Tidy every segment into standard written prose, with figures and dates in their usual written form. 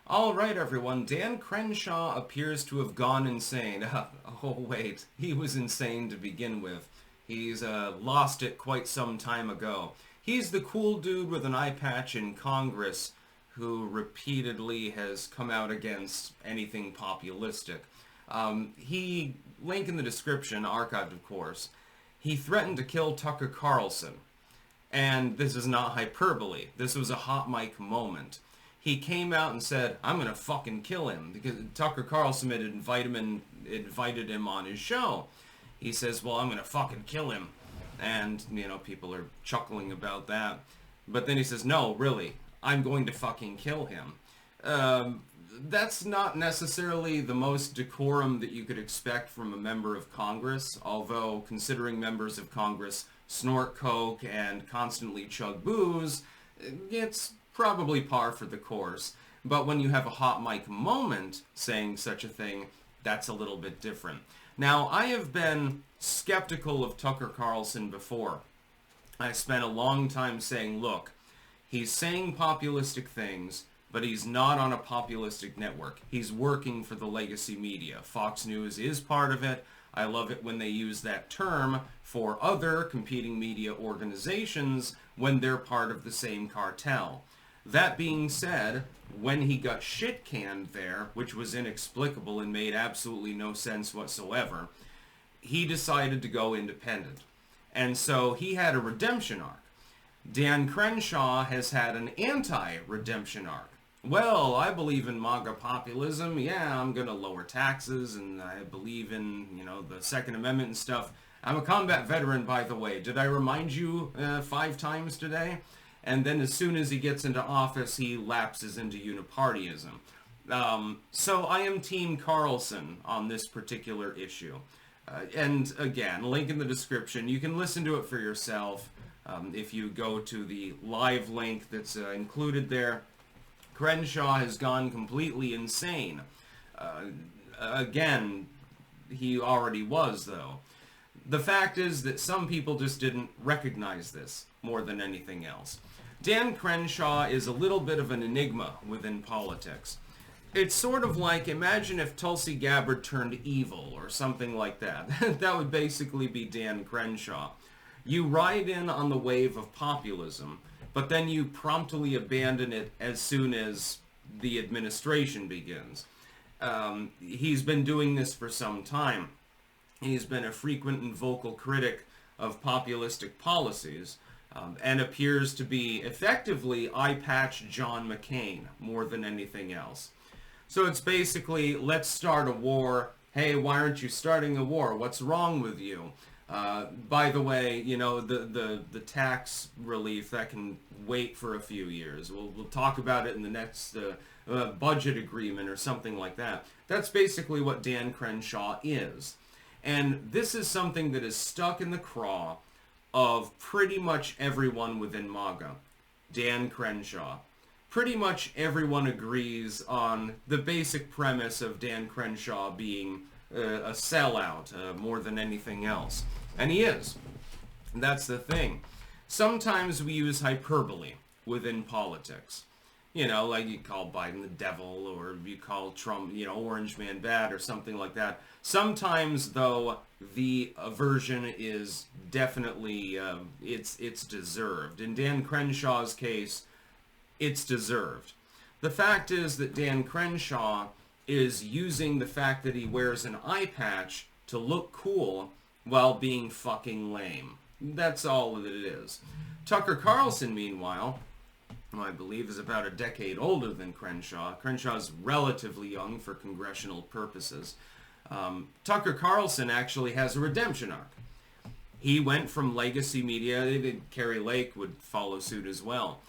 All right, everyone. Dan Crenshaw appears to have gone insane. Oh, wait. He was insane to begin with. He's lost it quite some time ago. He's the cool dude with an eye patch in Congress who repeatedly has come out against anything populistic. Link in the description, archived of course, he threatened to kill Tucker Carlson. And this is not hyperbole. This was a hot mic moment. He came out and said, I'm going to fucking kill him, because Tucker Carlson had invited him on his show. He says, well, I'm going to fucking kill him. And, people are chuckling about that. But then he says, no, really, I'm going to fucking kill him. That's not necessarily the most decorum that you could expect from a member of Congress, although considering members of Congress snort coke and constantly chug booze, it's probably par for the course. But when you have a hot mic moment saying such a thing, that's a little bit different. Now, I have been skeptical of Tucker Carlson before. I spent a long time saying, look, he's saying populistic things, but he's not on a populistic network. He's working for the legacy media. Fox News is part of it. I love it when they use that term for other competing media organizations when they're part of the same cartel. That being said, when he got shit-canned there, which was inexplicable and made absolutely no sense whatsoever, he decided to go independent. And so he had a redemption arc. Dancrenshaw has had an anti-redemption arc. Well, I believe in MAGA populism. Yeah, I'm going to lower taxes, and I believe in, the Second Amendment and stuff. I'm a combat veteran, by the way. Did I remind you 5 times today? And then as soon as he gets into office, he lapses into unipartyism. So I am Team Carlson on this particular issue. And again, link in the description. You can listen to it for yourself if you go to the live link that's included there. Crenshaw has gone completely insane. Again, he already was, though. The fact is that some people just didn't recognize this more than anything else. Dan Crenshaw is a little bit of an enigma within politics. It's sort of like, imagine if Tulsi Gabbard turned evil or something like that. That would basically be Dan Crenshaw. You ride in on the wave of populism, but then you promptly abandon it as soon as the administration begins. He's been doing this for some time. He's been a frequent and vocal critic of populistic policies, and appears to be effectively eye patch John McCain more than anything else. So it's basically, let's start a war. Hey, why aren't you starting a war? What's wrong with you? By the way, the tax relief, that can wait for a few years. We'll talk about it in the next budget agreement or something like that. That's basically what Dan Crenshaw is. And this is something that is stuck in the craw of pretty much everyone within MAGA. Dan Crenshaw. Pretty much everyone agrees on the basic premise of Dan Crenshaw being a sellout more than anything else. And he is. That's the thing. Sometimes we use hyperbole within politics. Like you call Biden the devil, or you call Trump, Orange Man bad, or something like that. Sometimes, though, the aversion is definitely, it's deserved. In Dan Crenshaw's case, it's deserved. The fact is that Dan Crenshaw is using the fact that he wears an eye patch to look cool while being fucking lame. That's all that it is. Tucker Carlson, meanwhile, who I believe is about a decade older than Crenshaw. Crenshaw's relatively young for congressional purposes. Tucker Carlson actually has a redemption arc. He went from legacy media, Carrie Lake would follow suit as well,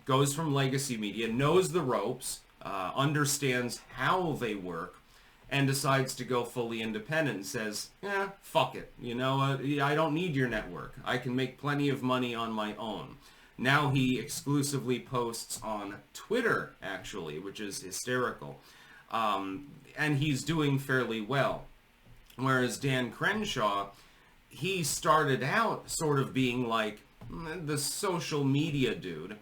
goes from legacy media, knows the ropes, understands how they work, and decides to go fully independent and says, fuck it. I don't need your network. I can make plenty of money on my own. Now he exclusively posts on Twitter, actually, which is hysterical. And he's doing fairly well. Whereas Dan Crenshaw, he started out sort of being like the social media dude.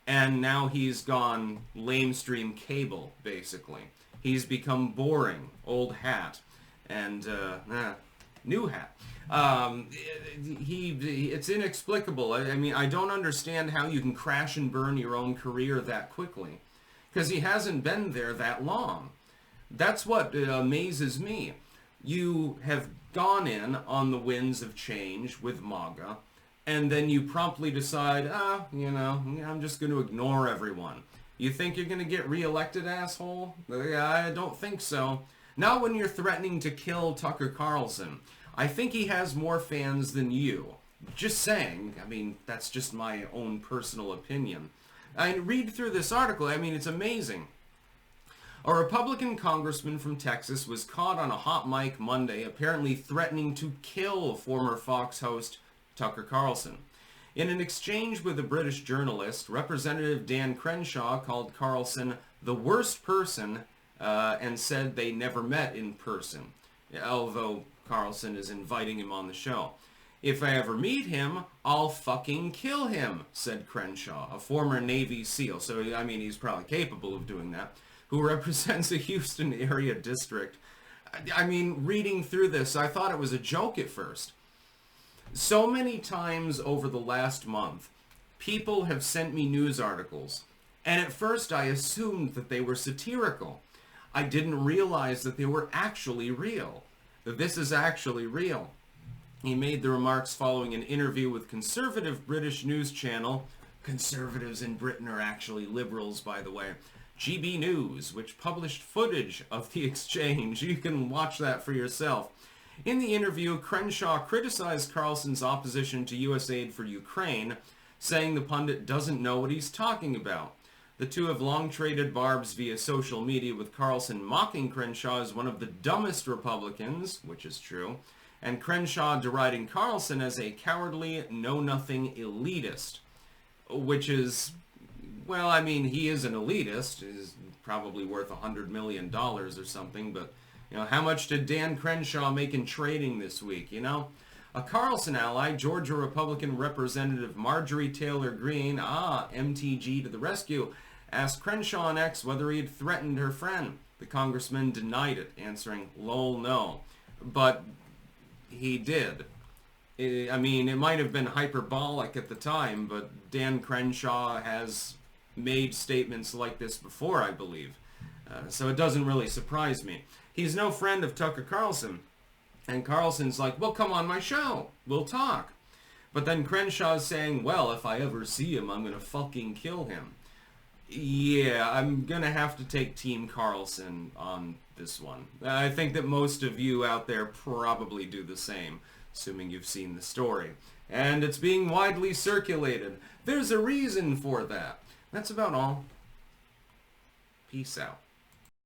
And now he's gone lamestream cable, basically. He's become boring, old hat, and new hat. It's inexplicable. I mean, I don't understand how you can crash and burn your own career that quickly, because he hasn't been there that long. That's what amazes me. You have gone in on the winds of change with MAGA, and then you promptly decide, I'm just going to ignore everyone. You think you're going to get reelected, asshole? I don't think so. Not when you're threatening to kill Tucker Carlson. I think he has more fans than you. Just saying. I mean, that's just my own personal opinion. I read through this article. I mean, it's amazing. A Republican congressman from Texas was caught on a hot mic Monday apparently threatening to kill former Fox host Tucker Carlson. In an exchange with a British journalist, Representative Dancrenshaw called Carlson the worst person and said they never met in person, although Carlson is inviting him on the show. "If I ever meet him, I'll fucking kill him," said Crenshaw, a former Navy SEAL. So, I mean, he's probably capable of doing that, who represents a Houston area district. I mean, reading through this, I thought it was a joke at first. So many times over the last month, people have sent me news articles, and at first I assumed that they were satirical. I didn't realize that they were actually real, that this is actually real. He made the remarks following an interview with conservative British news channel. Conservatives in Britain are actually liberals, by the way. GB News, which published footage of the exchange. You can watch that for yourself. In the interview, Crenshaw criticized Carlson's opposition to U.S. aid for Ukraine, saying the pundit doesn't know what he's talking about. The two have long traded barbs via social media, with Carlson mocking Crenshaw as one of the dumbest Republicans, which is true, and Crenshaw deriding Carlson as a cowardly, know-nothing elitist, which is, well, I mean, he is an elitist. He's probably worth $100 million or something, but how much did Dancrenshaw make in trading this week, A Carlson ally, Georgia Republican Representative Marjorie Taylor Greene, MTG to the rescue, asked Crenshaw on X whether he had threatened her friend. The congressman denied it, answering, "Lol, no." But he did. I mean, it might have been hyperbolic at the time, but Dancrenshaw has made statements like this before, I believe. So it doesn't really surprise me. He's no friend of Tucker Carlson. And Carlson's like, "Well, come on my show. We'll talk." But then Crenshaw's saying, "Well, if I ever see him, I'm going to fucking kill him." Yeah, I'm going to have to take Team Carlson on this one. I think that most of you out there probably do the same, assuming you've seen the story. And it's being widely circulated. There's a reason for that. That's about all. Peace out.